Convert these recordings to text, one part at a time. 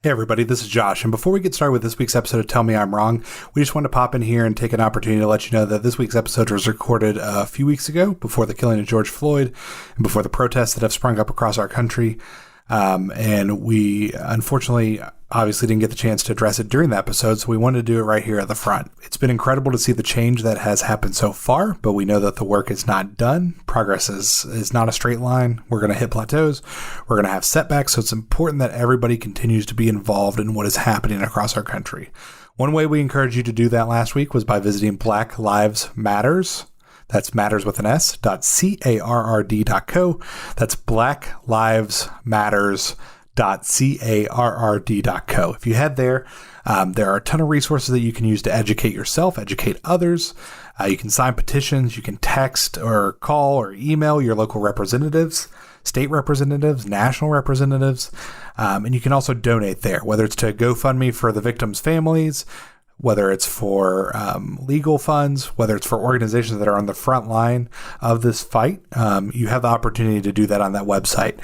Hey everybody, this is Josh, and before we get started with this week's episode of Tell Me I'm Wrong, we just wanted to pop in here and take an opportunity to let you know that this week's episode was recorded a few weeks ago, before the killing of George Floyd, and before the protests that have sprung up across our country. And we, unfortunately, obviously didn't get the chance to address it during the episode, so we wanted to do it right here at the front. It's been incredible to see the change that has happened so far, but we know that the work is not done. Progress is not a straight line. We're going to hit plateaus. We're going to have setbacks, so it's important that everybody continues to be involved in what is happening across our country. One way we encouraged you to do that last week was by visiting Black Lives Matters. That's matters with an S, .carrd.co. That's blacklivesmatters.carrd.co. If you head there, there are a ton of resources that you can use to educate yourself, educate others. You can sign petitions, you can text or call or email your local representatives, state representatives, national representatives, and you can also donate there, whether it's to GoFundMe for the victims' families, whether it's for legal funds, whether it's for organizations that are on the front line of this fight. You have the opportunity to do that on that website.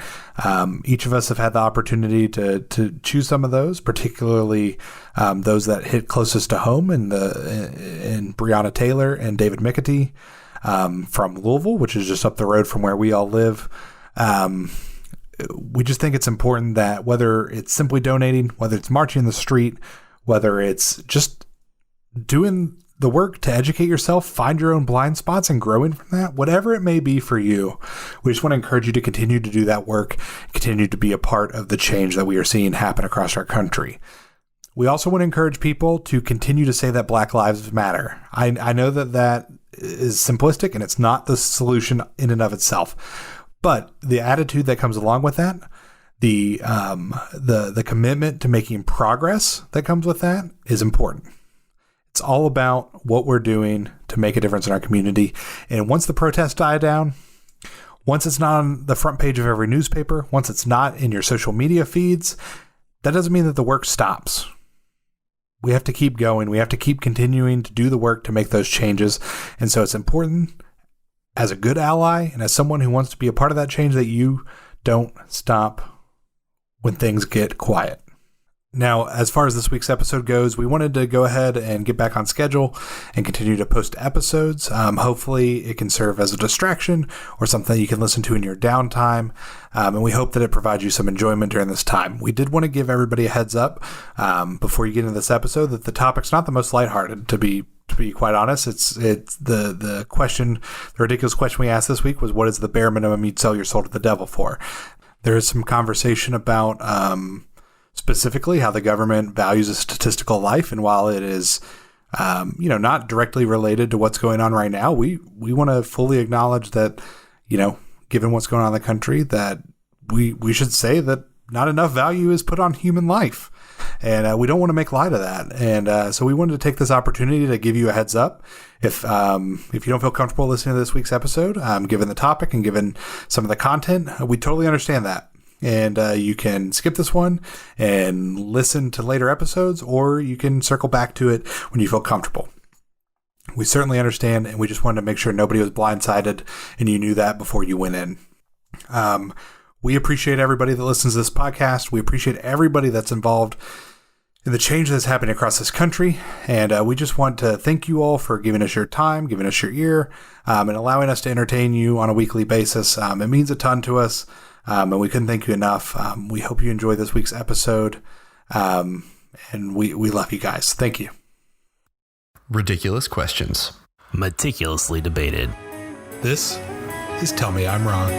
Each of us have had the opportunity to choose some of those, particularly those that hit closest to home in Breonna Taylor and David McAtee from Louisville, which is just up the road from where we all live. We just think it's important that whether it's simply donating, whether it's marching in the street, whether it's just doing the work to educate yourself, find your own blind spots and growing from that, whatever it may be for you, we just want to encourage you to continue to do that work, continue to be a part of the change that we are seeing happen across our country. We also want to encourage people to continue to say that Black Lives Matter. I know that is simplistic and it's not the solution in and of itself, but the attitude that comes along with that, the commitment to making progress that comes with that is important. It's all about what we're doing to make a difference in our community. And once the protests die down, once it's not on the front page of every newspaper, once it's not in your social media feeds, that doesn't mean that the work stops. We have to keep going. We have to keep continuing to do the work to make those changes. And so it's important as a good ally and as someone who wants to be a part of that change that you don't stop when things get quiet. Now, as far as this week's episode goes, we wanted to go ahead and get back on schedule and continue to post episodes. Hopefully it can serve as a distraction or something you can listen to in your downtime. And we hope that it provides you some enjoyment during this time. We did want to give everybody a heads up before you get into this episode that the topic's not the most lighthearted, to be quite honest. It's the question, the ridiculous question we asked this week was, what is the bare minimum you'd sell your soul to the devil for? There is some conversation about specifically how the government values a statistical life. And while it is, not directly related to what's going on right now, we want to fully acknowledge that, given what's going on in the country, that we should say that not enough value is put on human life. And we don't want to make light of that. And so we wanted to take this opportunity to give you a heads up. If you don't feel comfortable listening to this week's episode, given the topic and given some of the content, we totally understand that. And you can skip this one and listen to later episodes, or you can circle back to it when you feel comfortable. We certainly understand, and we just wanted to make sure nobody was blindsided and you knew that before you went in. We appreciate everybody that listens to this podcast. We appreciate everybody that's involved in the change that's happening across this country. And we just want to thank you all for giving us your time, giving us your ear, and allowing us to entertain you on a weekly basis. It means a ton to us, and we couldn't thank you enough. We hope you enjoy this week's episode, and we love you guys. Thank you. Ridiculous questions. Meticulously debated. This is Tell Me I'm Wrong.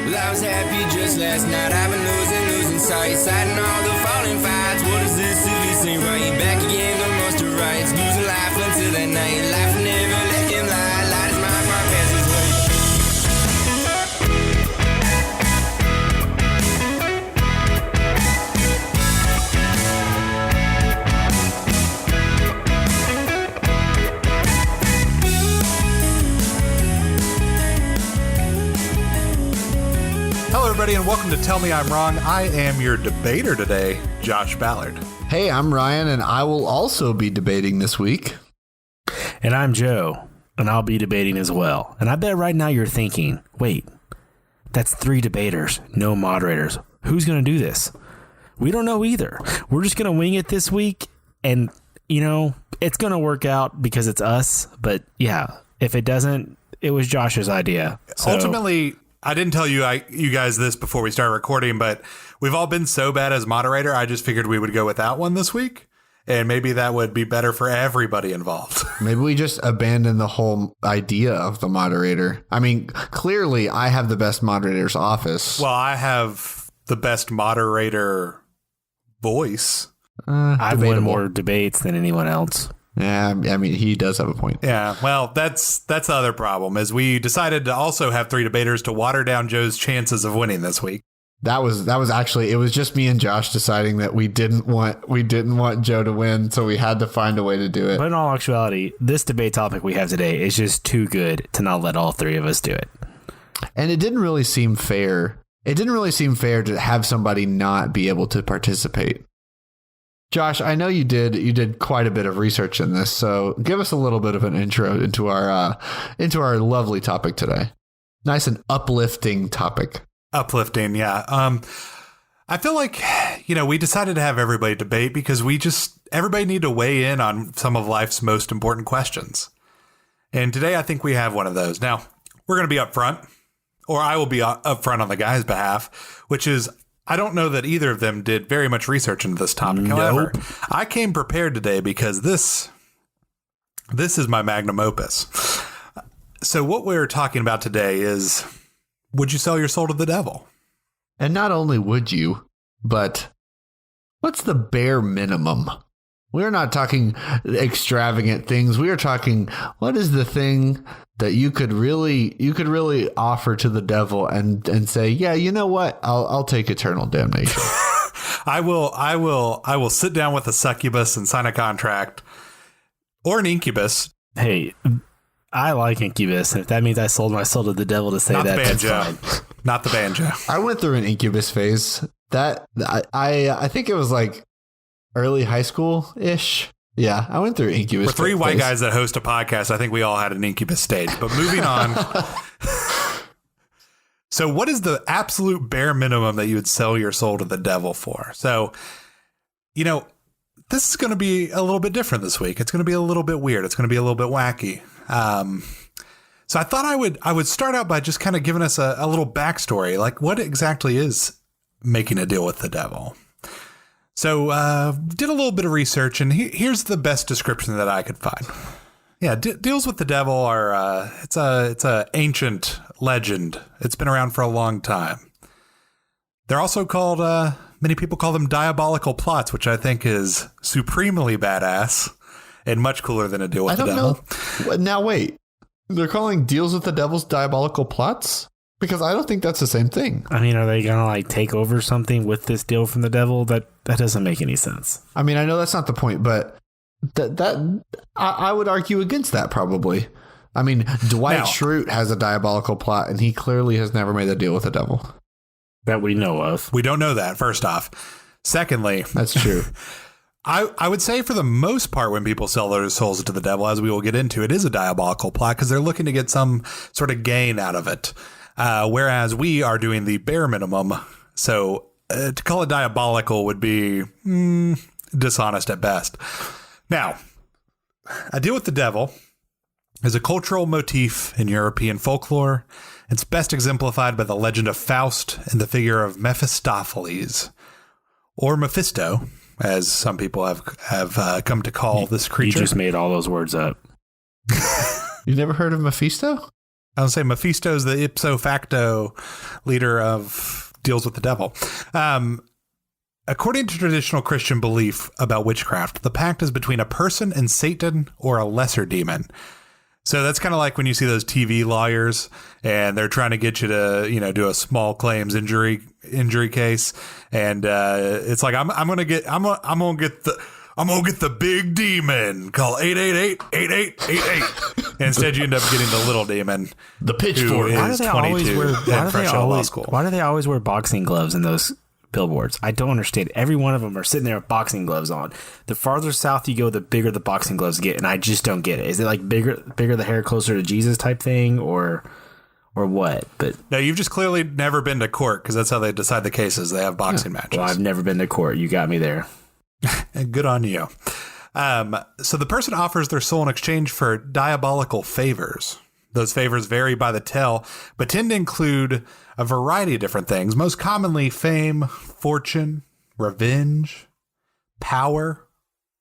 Well, I was happy just last night. I've been losing sight, sighting all the falling fights. What is this if this ain't right? Back again, no monster rights. Losing life until that night. Life never let him lie. Light is my fire passes way. Hello, everybody, and welcome to Tell Me I'm Wrong. I am your debater today, Josh Ballard. Hey, I'm Ryan, and I will also be debating this week. And I'm Joe, and I'll be debating as well. And I bet right now you're thinking, wait, that's 3 debaters, no moderators. Who's going to do this? We don't know either. We're just going to wing it this week. And, it's going to work out because it's us. But yeah, if it doesn't, it was Josh's idea. So, ultimately, I didn't tell you guys this before we started recording, but we've all been so bad as moderator. I just figured we would go without one this week. And maybe that would be better for everybody involved. Maybe we just abandon the whole idea of the moderator. I mean, clearly I have the best moderator's office. Well, I have the best moderator voice. I've won more debates than anyone else. Yeah, I mean, he does have a point. Yeah, well, that's the other problem is we decided to also have 3 debaters to water down Joe's chances of winning this week. That was actually, it was just me and Josh deciding that we didn't want Joe to win, so we had to find a way to do it. But in all actuality, this debate topic we have today is just too good to not let all 3 of us do it. And it didn't really seem fair. It didn't really seem fair to have somebody not be able to participate. Josh, I know you did quite a bit of research in this, so give us a little bit of an intro into our lovely topic today. Nice and uplifting topic. Uplifting, yeah. I feel like, we decided to have everybody debate because everybody need to weigh in on some of life's most important questions. And today I think we have one of those. Now, we're going to be up front, or I will be up front on the guy's behalf, which is, I don't know that either of them did very much research into this topic. Nope. However, I came prepared today because this is my magnum opus. So what we're talking about today is, would you sell your soul to the devil? And not only would you, but what's the bare minimum? We're not talking extravagant things. We are talking, what is the thing that you could really offer to the devil and say, yeah, you know what? I'll take eternal damnation. I will sit down with a succubus and sign a contract, or an incubus. Hey, I like incubus, and if that means I sold my soul to the devil to say Not that, the that's banjo. fine. Not the banjo. I went through an incubus phase. That I think it was like early high school ish. Yeah, I went through incubus. For 3 white guys that host a podcast, I think we all had an incubus stage. But moving on. So what is the absolute bare minimum that you would sell your soul to the devil for? So, this is going to be a little bit different this week. It's going to be a little bit weird. It's going to be a little bit wacky. So I thought I would start out by just kind of giving us a little backstory, like what exactly is making a deal with the devil. So did a little bit of research, and here's the best description that I could find. Yeah, deals with the devil are it's a ancient legend. It's been around for a long time. They're also called many people call them diabolical plots, which I think is supremely badass and much cooler than a deal with the devil. Know. Now wait, they're calling deals with the devil's diabolical plots? Because I don't think that's the same thing. I mean, are they going to take over something with this deal from the devil? That doesn't make any sense. I mean, I know that's not the point, but I would argue against that probably. I mean, Dwight Schrute has a diabolical plot, and he clearly has never made a deal with the devil. That we know of. We don't know that, first off. Secondly, that's true. I would say for the most part, when people sell their souls to the devil, as we will get into, it is a diabolical plot because they're looking to get some sort of gain out of it. Whereas we are doing the bare minimum. So to call it diabolical would be dishonest at best. Now, a deal with the devil is a cultural motif in European folklore. It's best exemplified by the legend of Faust and the figure of Mephistopheles, or Mephisto, as some people have come to call this creature. You just made all those words up. You never heard of Mephisto? I would say Mephisto is the ipso facto leader of deals with the devil. According to traditional Christian belief about witchcraft, the pact is between a person and Satan or a lesser demon. So that's kind of like when you see those TV lawyers and they're trying to get you to, do a small claims injury case. And it's like, I'm going to get the big demon. Call 888-8888. And instead you end up getting the little demon. The pitchfork. Why do they always wear boxing gloves in those billboards? I don't understand. Every one of them are sitting there with boxing gloves on. The farther south you go, the bigger the boxing gloves get, and I just don't get it. Is it like bigger the hair, closer to Jesus type thing, or or what. But No, you've just clearly never been to court because that's how they decide the cases. They have boxing matches. well, I've never been to court. You got me there. Good on you. So the person offers their soul in exchange for diabolical favors. Those favors vary by the tale, but tend to include a variety of different things. Most commonly, fame, fortune, revenge, power,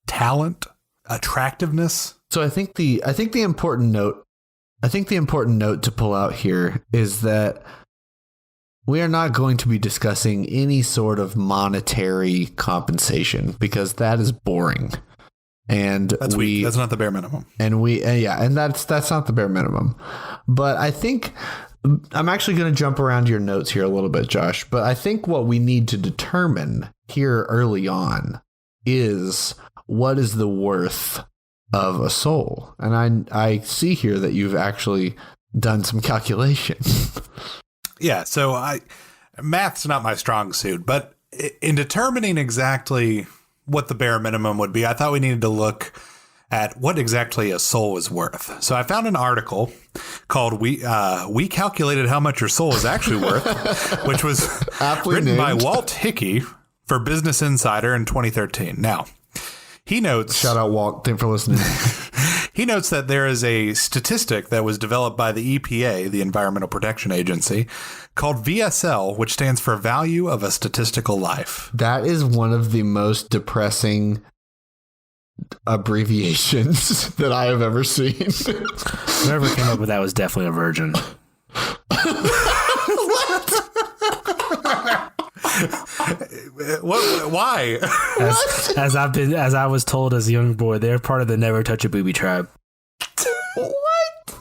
talent, attractiveness. So I think the important note to pull out here is that we are not going to be discussing any sort of monetary compensation because that is boring. And That's weak. That's not the bare minimum. And that's not the bare minimum. But I think I'm actually going to jump around your notes here a little bit, Josh. But I think what we need to determine here early on is what is the worth of a soul. And I see here that you've actually done some calculation. Yeah. So math's not my strong suit, but in determining exactly what the bare minimum would be, I thought we needed to look at what exactly a soul is worth. So I found an article called We Calculated How Much Your Soul is Actually Worth, which was written by Walt Hickey for Business Insider in 2013. Now, he notes... Shout out, Walt. Thanks for listening. He notes that there is a statistic that was developed by the EPA, the Environmental Protection Agency, called VSL, which stands for Value of a Statistical Life. That is one of the most depressing abbreviations that I have ever seen. Whoever came up with that was definitely a virgin. What? Why? As I was told as a young boy, they're part of the Never Touch a Booby tribe. What?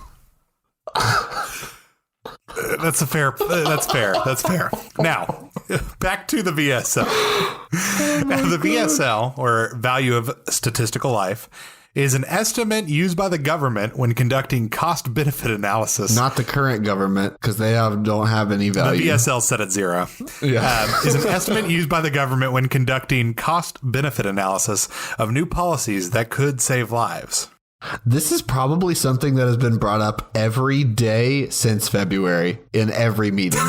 That's fair. That's fair. Now, back to the VSL. Now, the VSL, or Value of Statistical Life, is an estimate used by the government when conducting cost-benefit analysis. Not the current government, because they don't have any value. The VSL set at zero. Yeah. Is an estimate used by the government when conducting cost-benefit analysis of new policies that could save lives. This is probably something that has been brought up every day since February in every meeting.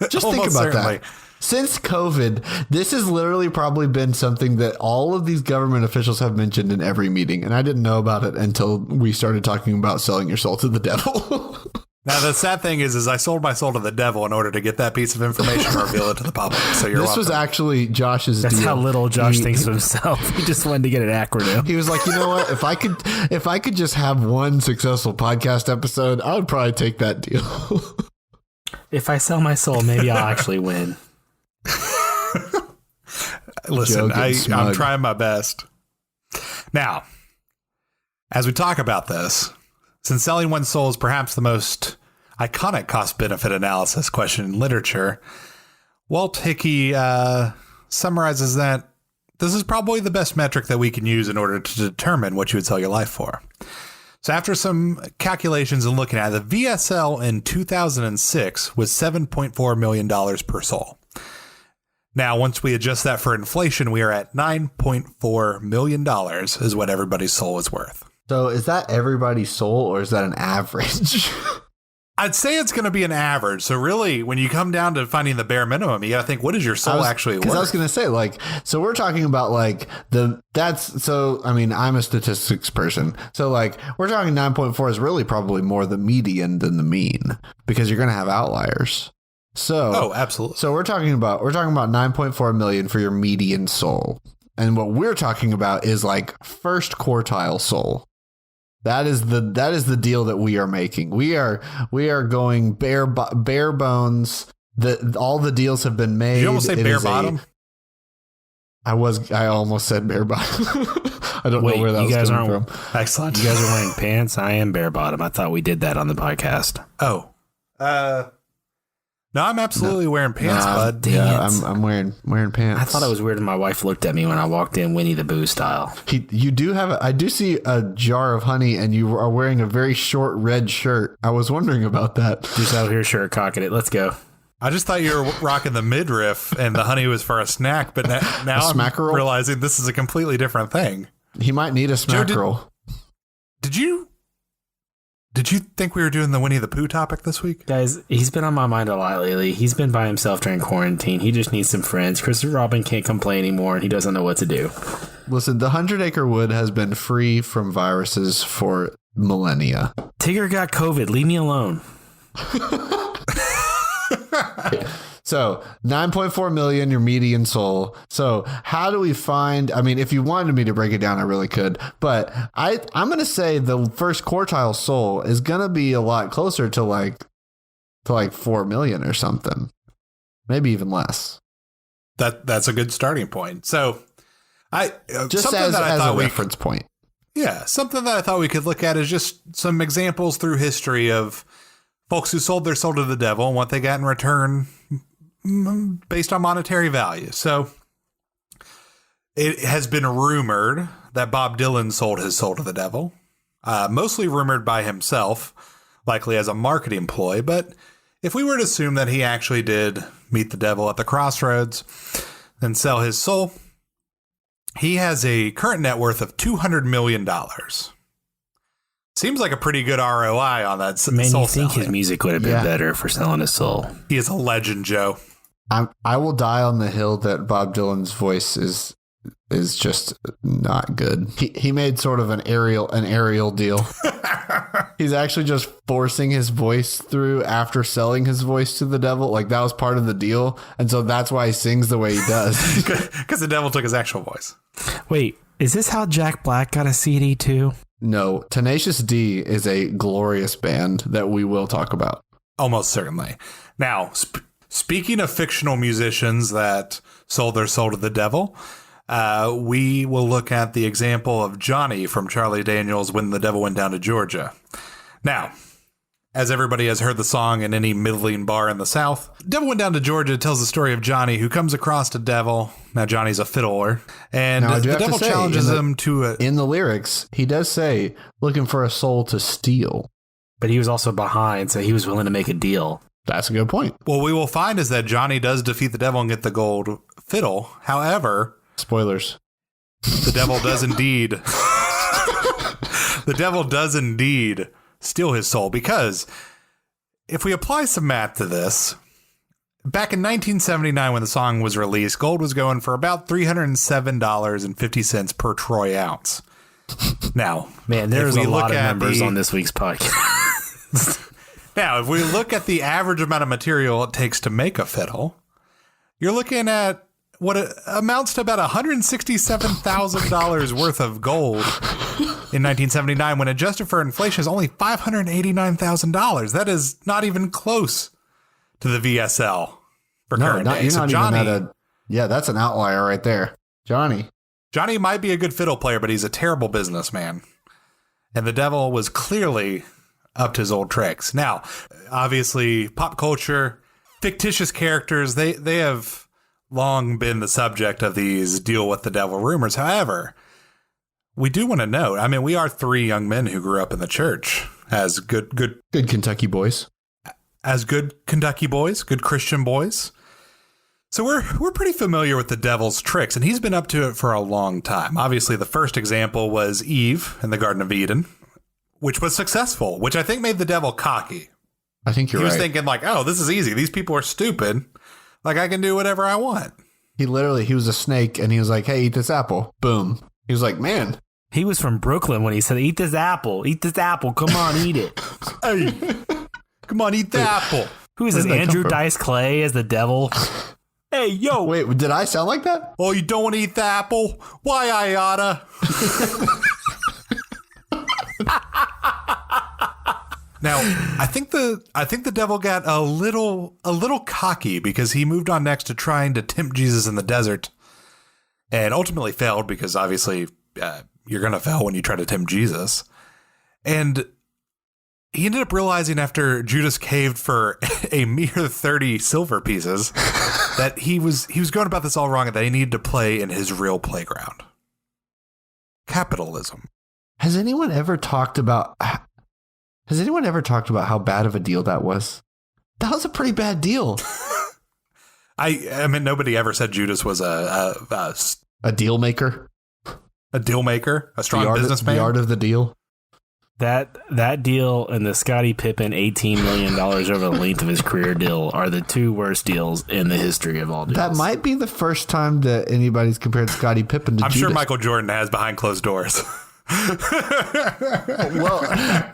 Just think about certainly. that. Since COVID, this has literally probably been something that all of these government officials have mentioned in every meeting. And I didn't know about it until we started talking about selling your soul to the devil. Now, the sad thing is I sold my soul to the devil in order to get that piece of information and reveal it to the public. So you're welcome. Was actually Josh's That's deal. how little Josh thinks of himself. He just wanted to get an acronym. He was like, you know what? If I could just have one successful podcast episode, I would probably take that deal. If I sell my soul, maybe I'll actually win. Listen, I'm trying my best. Now, as we talk about this, since selling one's soul is perhaps the most iconic cost-benefit analysis question in literature, Walt Hickey summarizes that this is probably the best metric that we can use in order to determine what you would sell your life for. So after some calculations and looking at it, the VSL in 2006 was $7.4 million per soul. Now, once we adjust that for inflation, we are at $9.4 million is what everybody's soul is worth. So is that everybody's soul or is that an average? I'd say it's going to be an average. So really, when you come down to finding the bare minimum, you got to think, what is your soul actually worth? Because I was going to say, so we're talking about I'm a statistics person. So we're talking 9.4 is really probably more the median than the mean because you're going to have outliers. So, absolutely. So we're talking about 9.4 million for your median soul. And what we're talking about is first quartile soul. That is the deal that we are making. We are going bare bones. All the deals have been made. Did you almost say bare bottom? I almost said bare bottom. I don't know where that was coming from. Excellent. You guys are wearing pants. I am bare bottom. I thought we did that on the podcast. Oh, no, I'm absolutely wearing pants, bud. I'm wearing pants. I thought it was weird when my wife looked at me when I walked in Winnie the Pooh style. You do have I do see a jar of honey and you are wearing a very short red shirt. I was wondering about that. Just out here shirt cocking it. Let's go. I just thought you were rocking the midriff and the honey was for a snack, but now I'm realizing this is a completely different thing. He might need a snack roll. Did you Did you think we were doing the Winnie the Pooh topic this week? Guys, he's been on my mind a lot lately. He's been by himself during quarantine. He just needs some friends. Christopher Robin can't come play anymore, and he doesn't know what to do. Listen, the 100-acre wood has been free from viruses for millennia. Tigger got COVID. Leave me alone. So 9.4 million, your median soul. So how do we find, I mean, if you wanted me to break it down, I really could, but I'm going to say the first quartile soul is going to be a lot closer to like 4 million or something. Maybe even less. That's a good starting point. So just something as that I thought a reference point. Yeah, something that I thought we could look at is just some examples through history of folks who sold their soul to the devil and what they got in return based on monetary value. So it has been rumored that Bob Dylan sold his soul to the devil, mostly rumored by himself, likely as a marketing ploy. But if we were to assume that he actually did meet the devil at the crossroads and sell his soul, he has a current net worth of $200 million. Seems like a pretty good ROI on that soul. Man, you think selling. his music would have been better for selling his soul. He is a legend, Joe. I will die on the hill that Bob Dylan's voice is just not good. He made sort of an aerial deal. He's actually just forcing his voice through after selling his voice to the devil. Like that was part of the deal. And so that's why he sings the way he does. Because the devil took his actual voice. Wait, is this how Jack Black got a CD too? No, Tenacious D is a glorious band that we will talk about. Almost certainly. Now, speaking of fictional musicians that sold their soul to the devil, we will look at the example of Johnny from Charlie Daniels' When the Devil Went Down to Georgia. Now, as everybody has heard the song in any middling bar in the South, Devil Went Down to Georgia tells the story of Johnny who comes across a devil. Now, Johnny's a fiddler, and the devil challenges him to in the lyrics, he does say, looking for a soul to steal. But he was also behind, so he was willing to make a deal. That's a good point. What we will find is that Johnny does defeat the devil and get the gold fiddle. However, spoilers. The devil does indeed. The devil does indeed steal his soul, because if we apply some math to this, back in 1979 when the song was released, gold was going for about $307.50 per troy ounce. Now, man, there's a lot of numbers on this week's podcast. Now, if we look at the average amount of material it takes to make a fiddle, you're looking at what amounts to about $167,000 worth of gold in 1979, when adjusted for inflation is only $589,000. That is not even close to the VSL for current day. So Johnny, that's an outlier right there. Johnny might be a good fiddle player, but he's a terrible businessman. And the devil was clearly up to his old tricks. Now, obviously, pop culture, fictitious characters, they have long been the subject of these deal with the devil rumors. However, we do want to note, I mean, we are three young men who grew up in the church as good Kentucky boys. As good Kentucky boys, good Christian boys. So we're pretty familiar with the devil's tricks, and he's been up to it for a long time. Obviously, the first example was Eve in the Garden of Eden, which was successful, which I think made the devil cocky. I think you're right. He was thinking like, oh, this is easy. These people are stupid. Like, I can do whatever I want. He was a snake, and he was like, hey, eat this apple. Boom. He was like, man. He was from Brooklyn when he said, eat this apple. Eat this apple. Come on, eat it. Hey, come on, eat the apple. Who is this, Andrew Dice Clay as the devil? Hey, yo. Wait, did I sound like that? Oh, you don't want to eat the apple? Why, I oughta. Now, I think the devil got a little cocky because he moved on next to trying to tempt Jesus in the desert, and ultimately failed, because obviously you're going to fail when you try to tempt Jesus. And he ended up realizing after Judas caved for a mere 30 silver pieces that he was going about this all wrong, and that he needed to play in his real playground. Capitalism. Has anyone ever talked about how bad of a deal that was? That was a pretty bad deal. I mean, nobody ever said Judas was a deal maker, a deal maker, a strong businessman. The art of the deal. That deal and the Scottie Pippen $18 million over the length of his career deal are the two worst deals in the history of all deals. That might be the first time that anybody's compared Scottie Pippen to I'm Judas. sure Michael Jordan has behind closed doors. Well,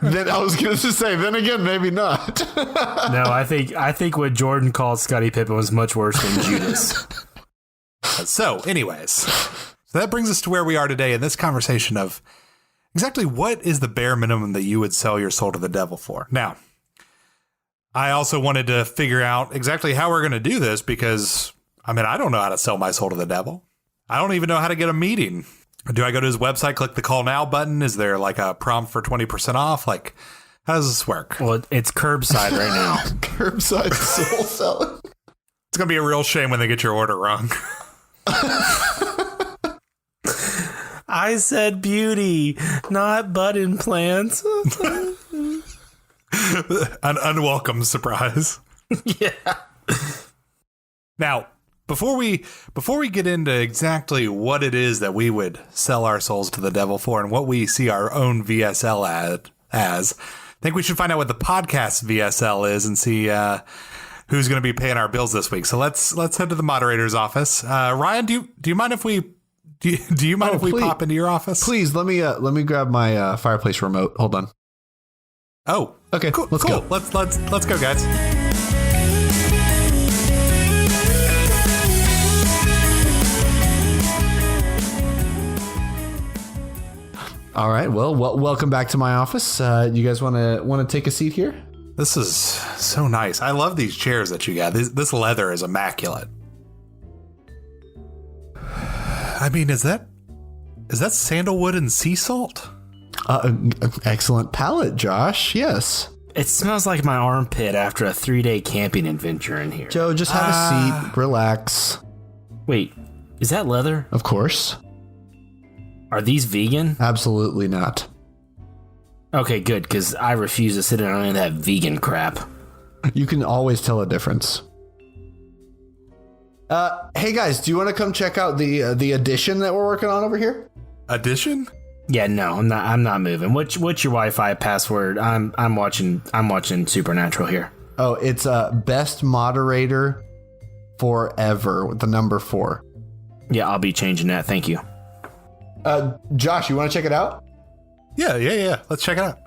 then I was going to say, then again, maybe not. No, I think what Jordan called Scottie Pippen was much worse than Judas. So, anyways, so that brings us to where we are today in this conversation of exactly what is the bare minimum that you would sell your soul to the devil for. Now, I also wanted to figure out exactly how we're going to do this because, I mean, I don't know how to sell my soul to the devil. I don't even know how to get a meeting. Do I go to his website, click the call now button? Is there like a prompt for 20% off? Like, how does this work? Well, it's curbside right now. Curbside soul selling. It's going to be a real shame when they get your order wrong. I said beauty, not butt implants. An unwelcome surprise. Yeah. Now, before we get into exactly what it is that we would sell our souls to the devil for and what we see our own VSL as, I think we should find out what the podcast VSL is and see who's going to be paying our bills this week. So let's head to the moderator's office. Ryan, do you mind if we pop into your office? Please let me grab my fireplace remote. Hold on. Oh, okay. Cool. Let's go. Let's go, guys. All right. Well, welcome back to my office. You guys want to take a seat here? This is so nice. I love these chairs that you got. This leather is immaculate. I mean, is that sandalwood and sea salt? Excellent palate, Josh. Yes. It smells like my armpit after a 3-day camping adventure in here. Joe, just have a seat. Relax. Wait, is that leather? Of course. Are these vegan? Absolutely not. Okay, good, because I refuse to sit down on any of that vegan crap. You can always tell a difference. Hey guys, do you want to come check out the addition that we're working on over here? Addition? Yeah, no, I'm not moving. What's your Wi-Fi password? I'm watching Supernatural here. Oh, it's best moderator forever with the number 4. Yeah, I'll be changing that. Thank you. Josh, you want to check it out? Yeah. Let's check it out.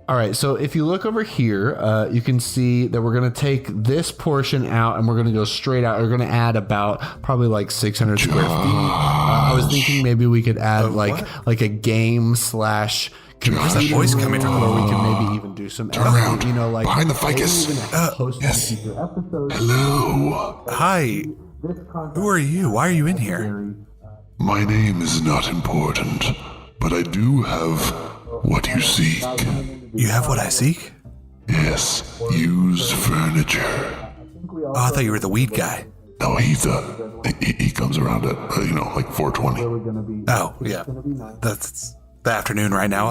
All right, so if you look over here, you can see that we're going to take this portion out and we're going to go straight out. We're going to add about probably like 600 square feet. I was thinking maybe we could add like a game / Where's that voice coming from? Or we can maybe even do some Turn around. You know, like Behind the ficus. Yes. Hello. Hi. Who are you? Why are you in here? My name is not important, but I do have what you seek. You have what I seek? Yes, used furniture. Oh, I thought you were the weed guy. No, he comes around at like 4:20. Oh, yeah. That's the afternoon right now.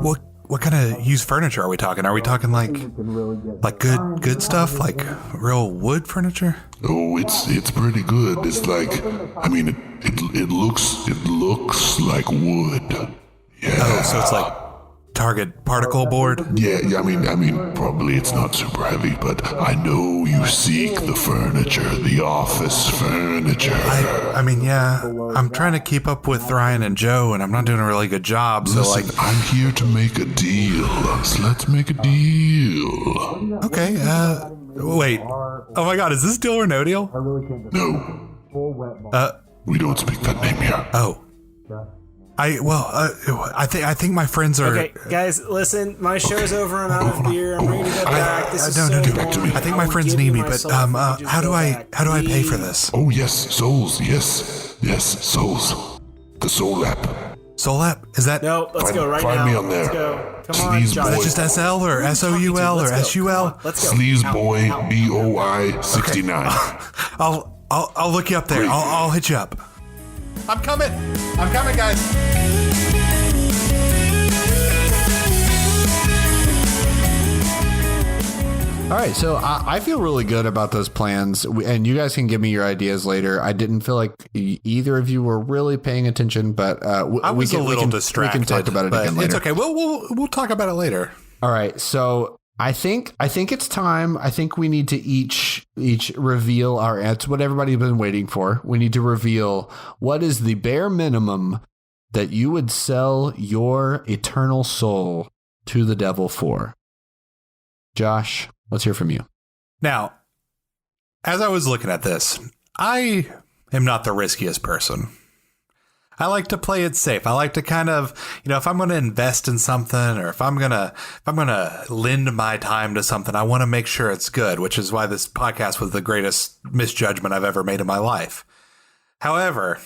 What kind of used furniture are we talking? Are we talking like good stuff, like real wood furniture? Oh, it's pretty good. It's like, I mean, it looks like wood. Yeah. Oh, so it's like Target particle board? Yeah, I mean, probably it's not super heavy, but I know you seek the furniture, the office furniture. I mean, yeah. I'm trying to keep up with Ryan and Joe, and I'm not doing a really good job. So, Listen, I'm here to make a deal. So let's make a deal. Okay. Wait. Oh my God, is this deal or no deal? No. We don't speak that name here. Oh. I think my friends are. Okay, guys, listen. My show's over. I'm out of beer. I'm ready to go back. This is no, so get back to me. I think my friends need me, but how do I pay for this? Oh, yes, souls. Yes, souls. The Soul app. Soul app? Is that? No, let's go right find now. me on there. Let's go. Come on, Sleaze Josh. boy. Is that just SL or SOUL or SUL? Let's go. Sleaze Boy BOI 69. I'll look you up there. I'll hit you up. I'm coming, guys. All right, so I feel really good about those plans, and you guys can give me your ideas later. I didn't feel like either of you were really paying attention, but I was a little distracted. We can talk about it again later. It's okay. We'll talk about it later. All right, so I think it's time. I think we need to each reveal our answer. What everybody's been waiting for. We need to reveal what is the bare minimum that you would sell your eternal soul to the devil for. Josh, let's hear from you. Now, as I was looking at this, I am not the riskiest person. I like to play it safe. I like to kind of, if I'm going to invest in something, or if I'm going to lend my time to something, I want to make sure it's good, which is why this podcast was the greatest misjudgment I've ever made in my life. However,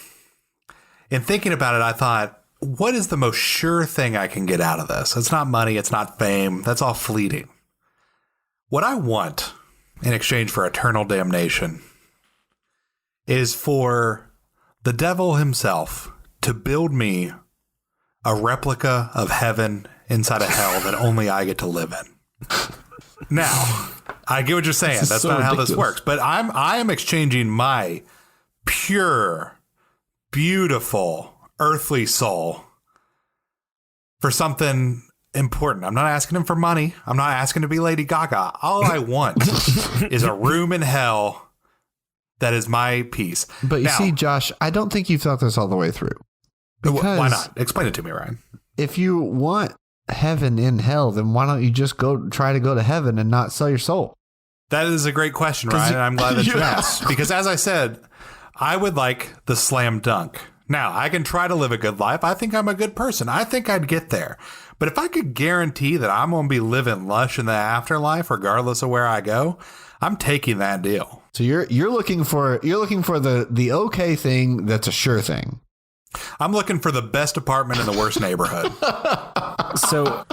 in thinking about it, I thought, what is the most sure thing I can get out of this? It's not money. It's not fame. That's all fleeting. What I want in exchange for eternal damnation is for the devil himself to build me a replica of heaven inside of hell that only I get to live in. Now, I get what you're saying. That's so not ridiculous. How this works. But I am exchanging my pure, beautiful, earthly soul for something important. I'm not asking him for money. I'm not asking to be Lady Gaga. All I want is a room in hell that is my peace. But you see, Josh, I don't think you've thought this all the way through. Why not? Explain it to me, Ryan. If you want heaven in hell, then why don't you just try to go to heaven and not sell your soul? That is a great question, Ryan, and I'm glad that you asked. Because as I said, I would like the slam dunk. Now, I can try to live a good life. I think I'm a good person. I think I'd get there. But if I could guarantee that I'm going to be living lush in the afterlife, regardless of where I go, I'm taking that deal. So you're looking for the okay thing that's a sure thing. I'm looking for the best apartment in the worst neighborhood. So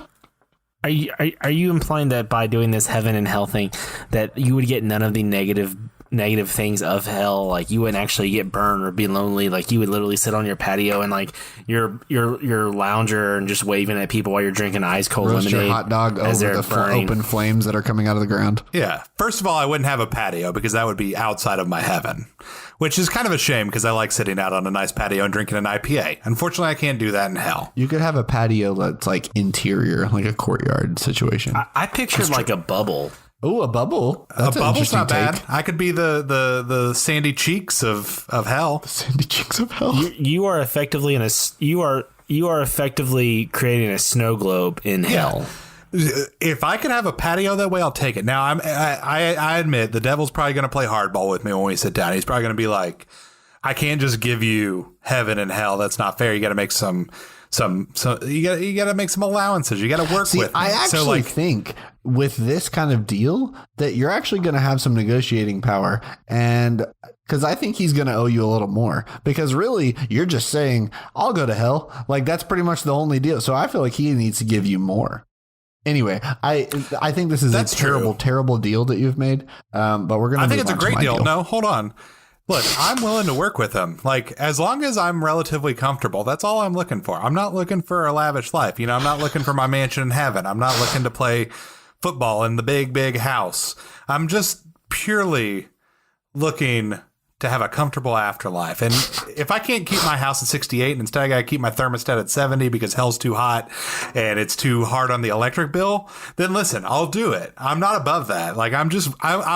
are you implying that by doing this heaven and hell thing that you would get none of the negative things of hell? Like you wouldn't actually get burned or be lonely. Like you would literally sit on your patio and like your lounger and just waving at people while you're drinking ice cold lemonade. Roast your hot dog over the open flames that are coming out of the ground. Yeah. First of all, I wouldn't have a patio because that would be outside of my heaven, which is kind of a shame because I like sitting out on a nice patio and drinking an IPA. Unfortunately, I can't do that in hell. You could have a patio that's like interior, like a courtyard situation. I pictured like a bubble. Oh, a bubble. That's a bubble's not bad. I could be the sandy cheeks of hell. The sandy cheeks of hell. You are effectively you are effectively creating a snow globe in hell. If I could have a patio that way, I'll take it. Now, I admit the devil's probably going to play hardball with me when we sit down. He's probably going to be like, I can't just give you heaven and hell. That's not fair. You got to make some you got to make some allowances. You got to work with me. I actually think with this kind of deal that you're actually going to have some negotiating power, and because I think he's going to owe you a little more, because really you're just saying I'll go to hell. Like that's pretty much the only deal. So I feel like he needs to give you more. Anyway, I think this is terrible deal that you've made. But we're going to. I think it's a great deal. No, hold on. Look, I'm willing to work with him. Like, as long as I'm relatively comfortable, that's all I'm looking for. I'm not looking for a lavish life. I'm not looking for my mansion in heaven. I'm not looking to play football in the big, big house. I'm just purely looking to have a comfortable afterlife. And if I can't keep my house at 68 and instead I got to keep my thermostat at 70 because hell's too hot and it's too hard on the electric bill, then listen, I'll do it. I'm not above that. Like I'm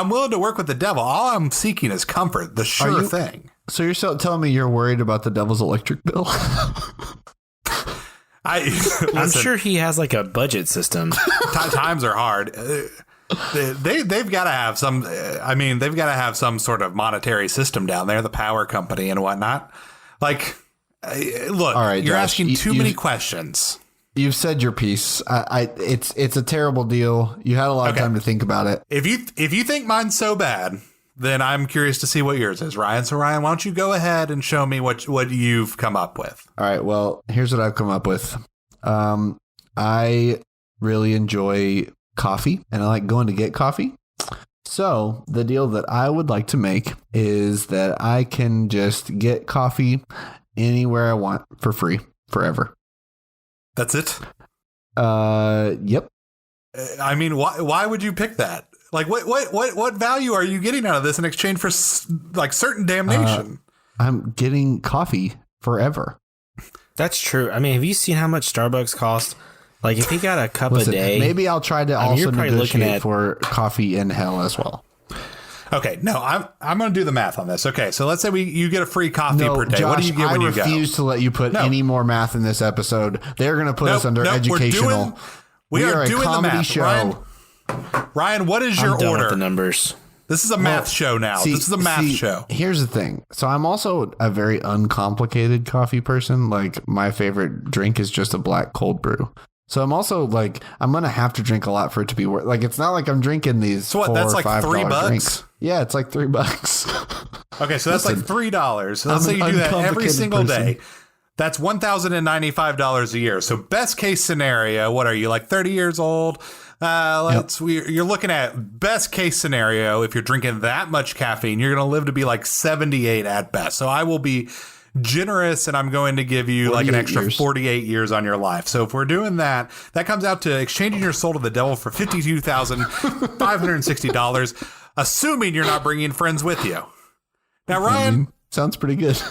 willing to work with the devil. All I'm seeking is comfort, the sure thing. So you're telling me you're worried about the devil's electric bill? I'm sure he has like a budget system. Times are hard. They've got to have some. I mean, they've got to have some sort of monetary system down there, the power company and whatnot. Like, look, all right, you're Josh, asking too many questions. You've said your piece. It's a terrible deal. You had a lot of time to think about it. If you think mine's so bad, then I'm curious to see what yours is, Ryan. So Ryan, why don't you go ahead and show me what you've come up with? All right. Well, here's what I've come up with. I really enjoy coffee and I like going to get coffee. So the deal that I would like to make is that I can just get coffee anywhere I want for free forever. That's it? Yep. I mean, why would you pick that? Like, what value are you getting out of this in exchange for like certain damnation? I'm getting coffee forever. That's true. I mean, have you seen how much Starbucks costs? Like, if he got a cup a day, maybe I'll try to also you're probably looking negotiate at for coffee in hell as well. Okay, no, I'm going to do the math on this. Okay, so let's say you get a free coffee per day. Josh, what do you get when you go? I refuse to let you put any more math in this episode. They're going to put us under educational. We are a doing the comedy math. show. Ryan, what is your I'm done order? with the numbers. This is a math show now. This is a math show. Here's the thing. So I'm also a very uncomplicated coffee person. Like, my favorite drink is just a black cold brew. So I'm also like, I'm going to have to drink a lot for it to be worth. Like, it's not like I'm drinking these so what, that's like $3 drinks. Yeah, it's like $3. Okay, so that's like $3. So let's say you do that every single day. That's $1,095 a year. So best case scenario, what are you, like 30 years old? You're looking at best case scenario. If you're drinking that much caffeine, you're going to live to be like 78 at best. So I will be generous and I'm going to give you like an extra 48 years on your life. So if we're doing that, that comes out to exchanging your soul to the devil for $52,560, assuming you're not bringing friends with you. Now, Ryan, sounds pretty good.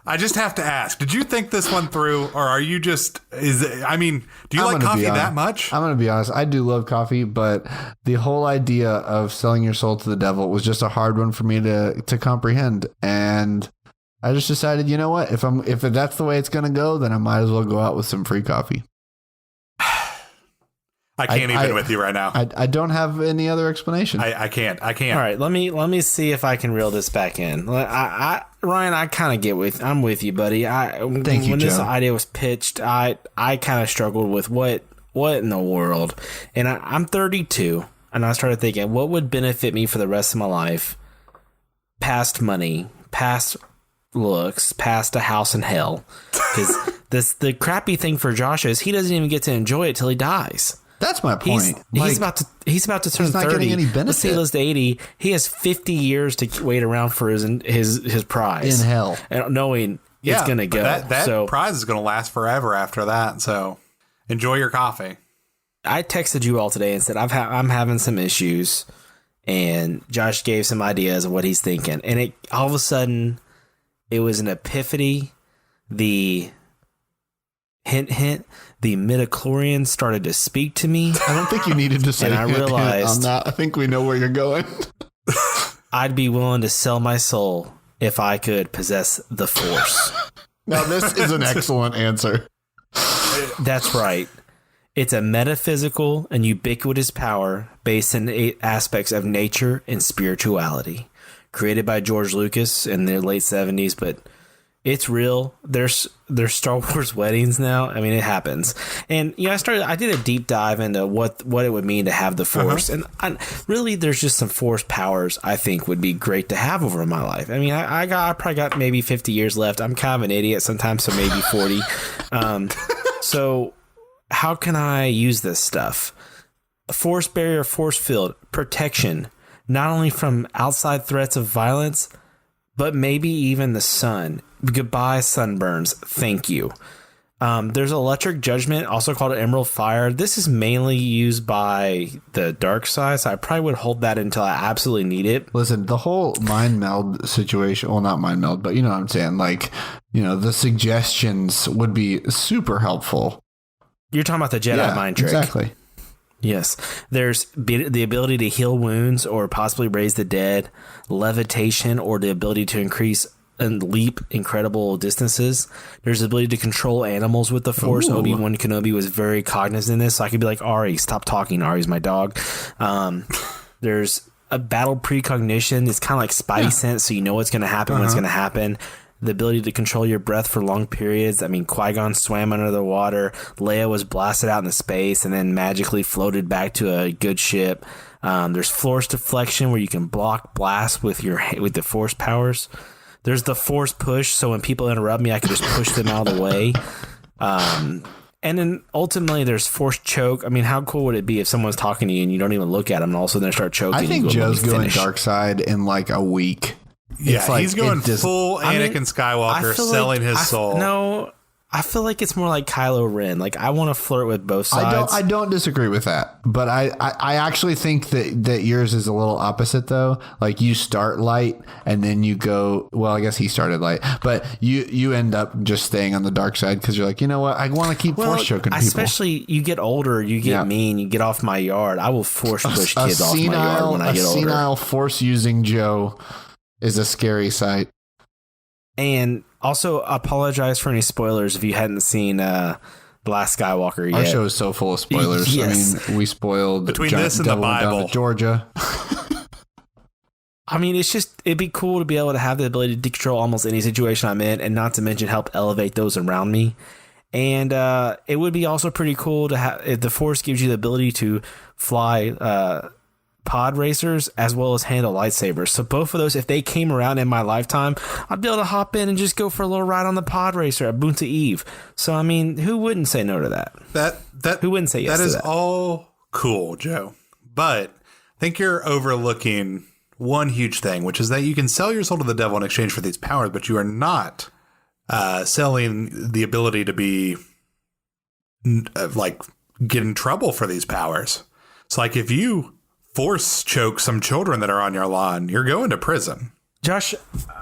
I just have to ask, did you think this one through, or are you just, do you like coffee that much? I'm going to be honest. I do love coffee, but the whole idea of selling your soul to the devil was just a hard one for me to comprehend. And I just decided, you know what, if that's the way it's going to go, then I might as well go out with some free coffee. I can't even with you right now. I don't have any other explanation. I can't. All right, let me see if I can reel this back in. Ryan, I kind of I'm with you, buddy. Thank you, when Joe. this idea was pitched, I kind of struggled with what in the world. And I'm 32, and I started thinking, what would benefit me for the rest of my life? Past money, past looks, past a house in hell. Because the crappy thing for Josh is he doesn't even get to enjoy it till he dies. That's my point. He's about to turn 30. Getting any benefit. Let's say he lives to 80. He has 50 years to wait around for his prize in hell, and knowing it's going to go. That prize is going to last forever after that. So enjoy your coffee. I texted you all today and said I'm having some issues, and Josh gave some ideas of what he's thinking, and all of a sudden it was an epiphany. The hint. The midichlorians started to speak to me. I don't think you needed to say and I realized on that. I think we know where you're going. I'd be willing to sell my soul if I could possess the Force. Now, this is an excellent answer. That's right. It's a metaphysical and ubiquitous power based in 8 aspects of nature and spirituality. Created by George Lucas in the late 70s, but it's real. There's Star Wars weddings now. I mean, it happens. And I did a deep dive into what it would mean to have the Force, and really, there's just some Force powers I think would be great to have over my life. I mean, I probably got maybe 50 years left. I'm kind of an idiot sometimes, so maybe 40. So how can I use this stuff? A force barrier, force field, protection, not only from outside threats of violence, but maybe even the sun. Goodbye, sunburns. Thank you. There's electric judgment, also called emerald fire. This is mainly used by the dark side, so I probably would hold that until I absolutely need it. Listen, the whole mind meld situation, well, not mind meld, but you know what I'm saying? Like, the suggestions would be super helpful. You're talking about the Jedi mind trick. Exactly. Yes. There's the ability to heal wounds or possibly raise the dead, levitation, or the ability to increase and leap incredible distances. There's the ability to control animals with the Force. Ooh. Obi-Wan Kenobi was very cognizant of this, so I could be like, Ari, stop talking. Ari's my dog. There's a battle precognition. It's kind of like Spidey sense, so you know what's going to happen when it's going to happen. The ability to control your breath for long periods. I mean, Qui-Gon swam under the water. Leia was blasted out into space and then magically floated back to a good ship. There's force deflection where you can block blasts with the Force powers. There's the Force push, so when people interrupt me, I can just push them out of the way. And then ultimately, there's Force choke. I mean, how cool would it be if someone's talking to you and you don't even look at them, and all of a sudden they start choking? I think Joe's going dark side in like a week. Yeah, he's going full Anakin Skywalker, selling his soul. No, I feel like it's more like Kylo Ren. Like, I want to flirt with both sides. I don't disagree with that, but I actually think that yours is a little opposite though. Like you start light and then you go, well, I guess he started light, but you end up just staying on the dark side because you're like, you know what? I want to keep force choking people. Especially you get older, you get mean, you get off my yard. I will force push kids off my yard when I get older. A senile force using Joe is a scary sight. And also apologize for any spoilers if you hadn't seen The Last Skywalker yet. Our show is so full of spoilers. Yes. I mean, we spoiled between this and the Bible, Georgia. I mean, it'd be cool to be able to have the ability to control almost any situation I'm in, and not to mention help elevate those around me. And it would be also pretty cool to have if the Force gives you the ability to fly pod racers as well as handle lightsabers. So both of those, if they came around in my lifetime, I'd be able to hop in and just go for a little ride on the pod racer at Boonta Eve. So I mean, who wouldn't say no to that? Who wouldn't say yes to that? That is all cool, Joe. But I think you're overlooking one huge thing, which is that you can sell your soul to the devil in exchange for these powers, but you are not selling the ability to be like get in trouble for these powers. So like if you force choke some children that are on your lawn, you're going to prison. Josh,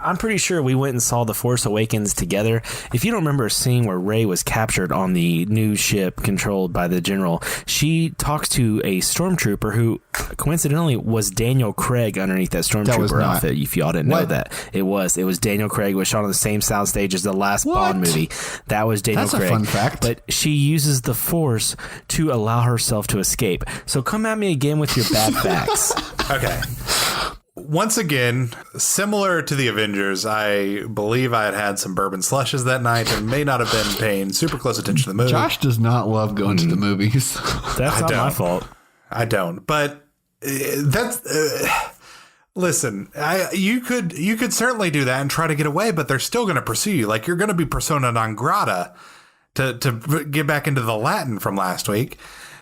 I'm pretty sure we went and saw The Force Awakens together. If you don't remember a scene where Rey was captured on the new ship controlled by the general, she talks to a stormtrooper who coincidentally was Daniel Craig underneath that stormtrooper outfit. If y'all didn't know that, it was Daniel Craig. Was shot on the same soundstage as the last Bond movie. That was Daniel Craig. That's a fun fact. But she uses the Force to allow herself to escape. So come at me again with your bad facts. Okay. Once again, similar to the Avengers, I believe I had some bourbon slushes that night and may not have been paying super close attention to the movie. Josh does not love going to the movies. That's not my fault. I don't. But that's listen. You could certainly do that and try to get away, but they're still going to pursue you. Like you're going to be persona non grata to get back into the Latin from last week.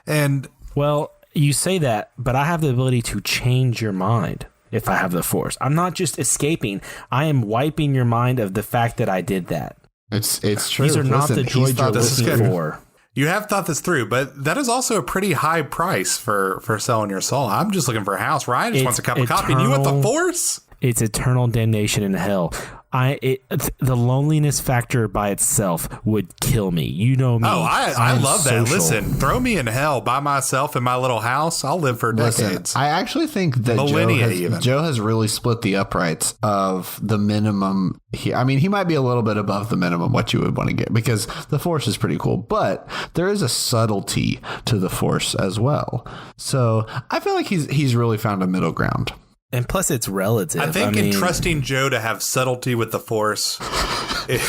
And well, you say that, but I have the ability to change your mind. If I have the Force, I'm not just escaping. I am wiping your mind of the fact that I did that. It's true. These are not the droids you're looking for. You have thought this through, but that is also a pretty high price for selling your soul. I'm just looking for a house. Ryan just wants a cup of coffee, and you want the Force? It's eternal damnation in hell. The loneliness factor by itself would kill me. You know me. Oh, I love that. Listen, throw me in hell by myself in my little house. I'll live for decades. I actually think that Joe has really split the uprights of the minimum. I mean, he might be a little bit above the minimum what you would want to get because the Force is pretty cool, but there is a subtlety to the Force as well. So I feel like he's really found a middle ground. And plus, it's relative. I think entrusting Joe to have subtlety with the Force that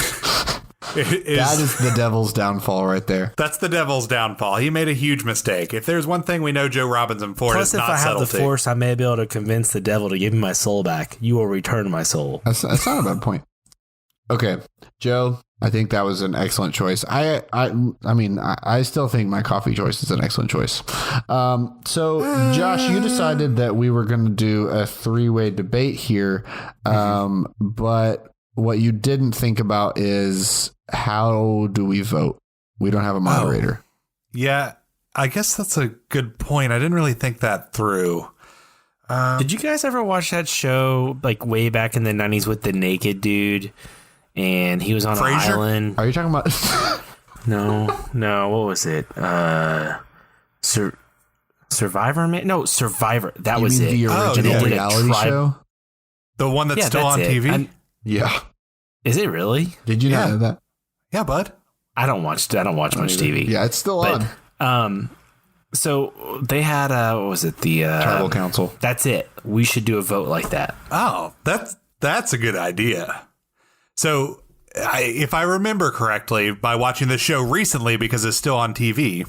is the devil's downfall right there. That's the devil's downfall. He made a huge mistake. If there's one thing we know Joe Robinson for, plus, it's not subtlety. Plus, if I have the Force, I may be able to convince the devil to give me my soul back. You will return my soul. That's not a bad point. Okay, Joe, I think that was an excellent choice. I mean, I still think my coffee choice is an excellent choice. So, Josh, you decided that we were going to do a 3-way debate here, but what you didn't think about is how do we vote? We don't have a moderator. Oh, yeah, I guess that's a good point. I didn't really think that through. Did you guys ever watch that show like way back in the 90s with the naked dude? And he was on an island. Are you talking about? No. What was it? Survivor, man? No, Survivor. That was it. The original reality show? The one that's still on TV? Yeah. Is it really? Did you not know that? Yeah, bud. I don't watch much TV. Yeah, it's still on. So they had what was it? The Tribal Council. That's it. We should do a vote like that. Oh, that's a good idea. So, if I remember correctly, by watching the show recently because it's still on TV,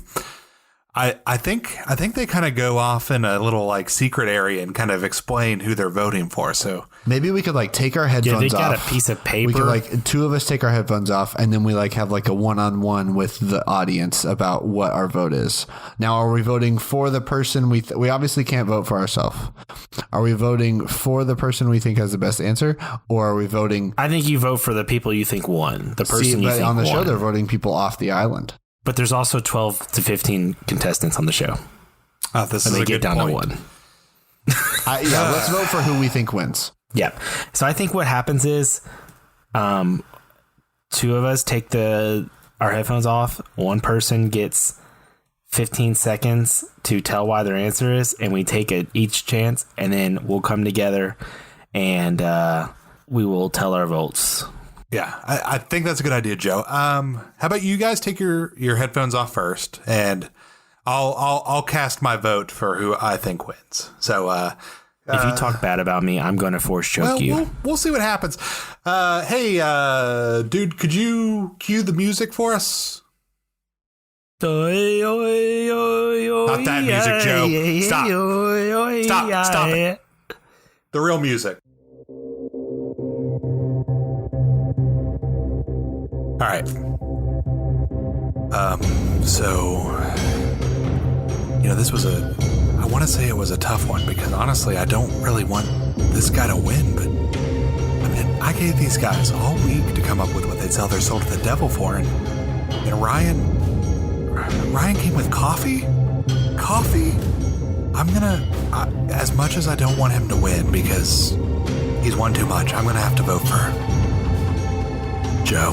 I think they kind of go off in a little like secret area and kind of explain who they're voting for. So maybe we could like take our headphones Yeah, they got off. a piece of paper. We could like two of us take our headphones off, and then we like have like a one-on-one with the audience about what our vote is. Now, are we voting for the person we obviously can't vote for ourselves? Are we voting for the person we think has the best answer, or are we voting? I think you vote for the people you think won. The person you but think on the won. show they're voting people off the island. But there's also 12 to 15 contestants on the show. This And is they a get good down point. to one. Let's vote for who we think wins. Yep. So I think what happens is two of us take our headphones off. One person gets 15 seconds to tell why their answer is, and we take each chance, and then we'll come together and we will tell our votes. Yeah, I think that's a good idea, Joe. How about you guys take your headphones off first, and I'll cast my vote for who I think wins. So If you talk bad about me, I'm going to force choke you. We'll see what happens. Hey, dude, could you cue the music for us? Not that music, Joe. Stop it. The real music. All right. So, this was I want to say it was a tough one because honestly, I don't really want this guy to win, but I mean, I gave these guys all week to come up with what they'd sell their soul to the devil for, and Ryan came with coffee? Coffee? As much as I don't want him to win because he's won too much, I'm going to have to vote for Joe.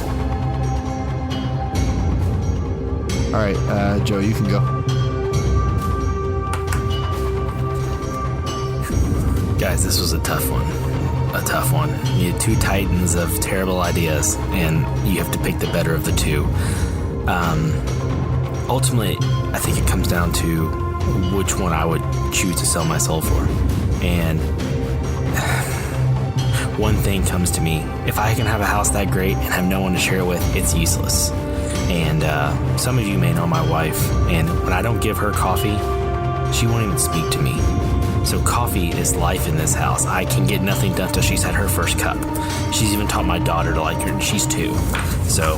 All right, Joe, you can go. Guys, this was a tough one. You had two titans of terrible ideas, and you have to pick the better of the two. Ultimately, I think it comes down to which one I would choose to sell my soul for. And one thing comes to me. If I can have a house that great and have no one to share it with, it's useless. And some of you may know my wife, and when I don't give her coffee, she won't even speak to me. So coffee is life in this house. I can get nothing done till she's had her first cup. She's even taught my daughter to like her, and she's 2. So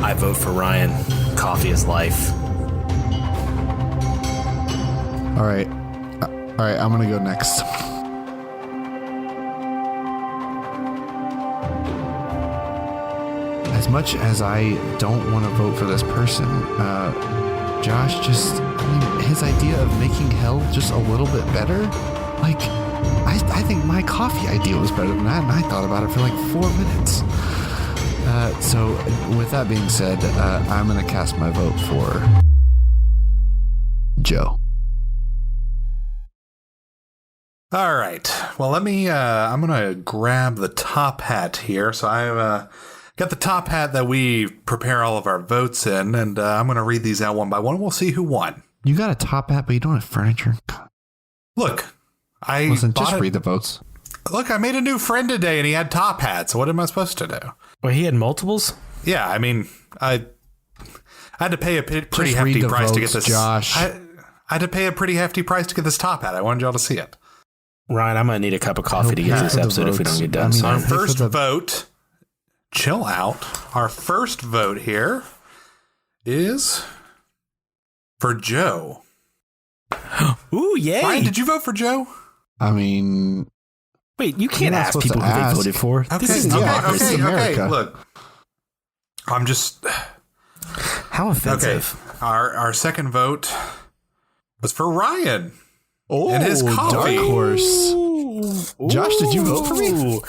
I vote for Ryan. Coffee is life. All right, I'm gonna go next. As much as I don't want to vote for this person, Josh his idea of making hell just a little bit better, like, I think my coffee idea was better than that, and I thought about it for like 4 minutes. So with that being said, I'm going to cast my vote for Joe. All right. Well, I'm going to grab the top hat here. So I've got the top hat that we prepare all of our votes in, and I'm going to read these out one by one. We'll see who won. You got a top hat, but you don't have furniture. Look, read the votes. Look, I made a new friend today, and he had top hats. What am I supposed to do? Well, he had multiples? Yeah, I mean, I had to pay a pretty Just hefty read the price to votes, get this. Josh. I had to pay a pretty hefty price to get this top hat. I wanted y'all to see it. Ryan, I'm going to need a cup of coffee to get this episode if we don't get done. I mean, Our first vote, chill out. Our first vote here is for Joe. Ooh, yay. Ryan, did you vote for Joe? I mean, Wait, you can't not ask supposed people to who they ask. voted for. This is okay, democracy. This is America. Okay. Look, I'm just How offensive. okay. Our second vote was for Ryan. oh, And his coffee. dark horse. Josh, did you vote for me?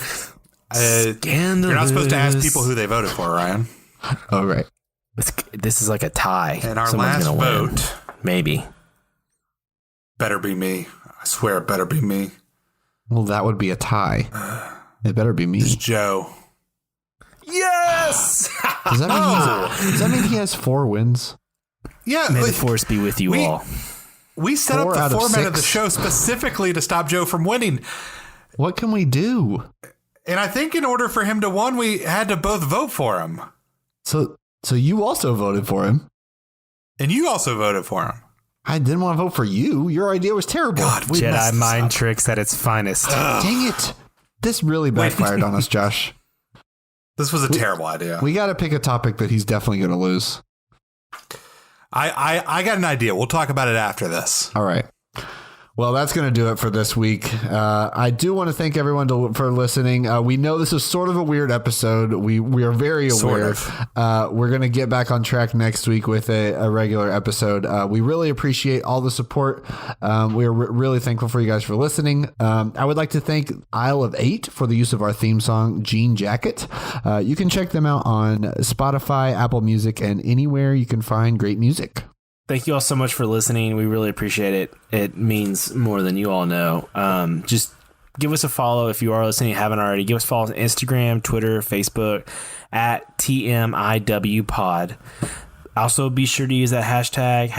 Scandalous. You're not supposed to ask people who they voted for, Ryan. Oh, right. This is like a tie. And our Someone's last gonna win. vote Maybe. better be me. I swear it better be me. Well, that would be a tie. It better be me. It's Joe. Yes! Does that mean he has 4 wins? Yeah, May the like, force be with you all. we set up 4 out the of format of the 6. show specifically to stop Joe from winning. What can we do? And I think in order for him to win, we had to both vote for him. So you also voted for him. And you also voted for him. I didn't want to vote for you. Your idea was terrible. God, we messed Jedi this mind up. tricks at its finest. Dang it. This really backfired on us, Josh. This was a terrible idea. We got to pick a topic that he's definitely going to lose. I got an idea. We'll talk about it after this. All right. Well, that's going to do it for this week. I do want to thank everyone for listening. We know this is sort of a weird episode. We are very aware. We're going to get back on track next week with a regular episode. We really appreciate all the support. We are really thankful for you guys for listening. I would like to thank Isle of 8 for the use of our theme song, Jean Jacket. You can check them out on Spotify, Apple Music, and anywhere you can find great music. Thank you all so much for listening. We really appreciate it. It means more than you all know. Just give us a follow if you are listening and haven't already. Give us a follow on Instagram, Twitter, Facebook at TMIWpod. Also, be sure to use that hashtag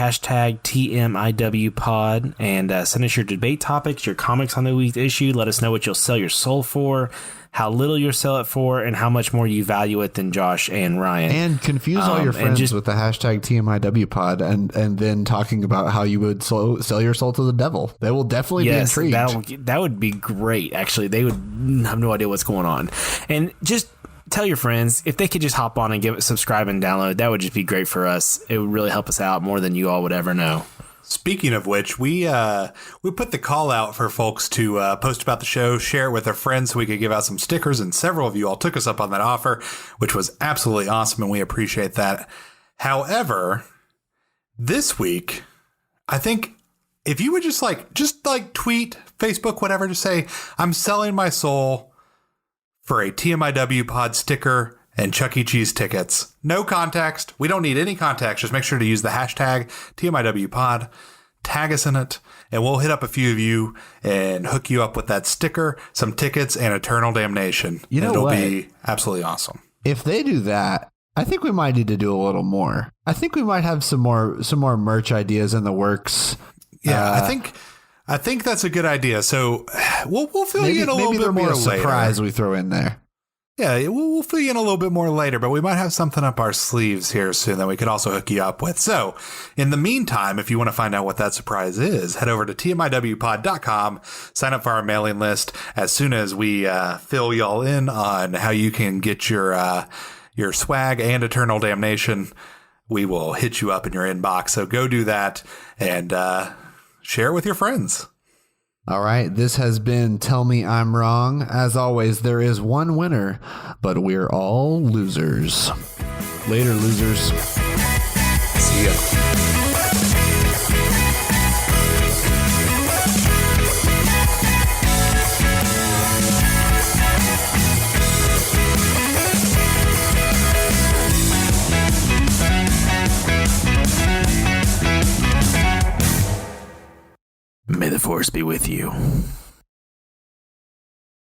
TMIWpod, and send us your debate topics, your comics on the week's issue. Let us know what you'll sell your soul for, how little you'll sell it for, and how much more you value it than Josh and Ryan. And confuse all your friends with the hashtag TMIWpod and then talking about how you would sell your soul to the devil. They will definitely be intrigued. That would be great, actually. They would have no idea what's going on. And just tell your friends, if they could just hop on and give it, subscribe and download, that would just be great for us. It would really help us out more than you all would ever know. Speaking of which, we put the call out for folks to post about the show, share it with their friends so we could give out some stickers, and several of you all took us up on that offer, which was absolutely awesome, and we appreciate that. However, this week, I think if you would just tweet, Facebook, whatever, just say, I'm selling my soul for a TMIW pod sticker and Chuck E. Cheese tickets. No context. We don't need any context. Just make sure to use the hashtag TMIWpod. Tag us in it, and we'll hit up a few of you and hook you up with that sticker, some tickets, and eternal damnation. You know It'll what? be absolutely awesome. If they do that, I think we might need to do a little more. I think we might have some more merch ideas in the works. Yeah, I think that's a good idea. So we'll fill you in a little bit more later. Surprise we throw in there. Yeah, we'll fill you in a little bit more later, but we might have something up our sleeves here soon that we could also hook you up with. So in the meantime, if you want to find out what that surprise is, head over to tmiwpod.com, sign up for our mailing list. As soon as we fill y'all in on how you can get your swag and eternal damnation, we will hit you up in your inbox. So go do that and share it with your friends. All right, this has been Tell Me I'm Wrong. As always, there is one winner, but we're all losers. Later, losers. See ya. May the force be with you.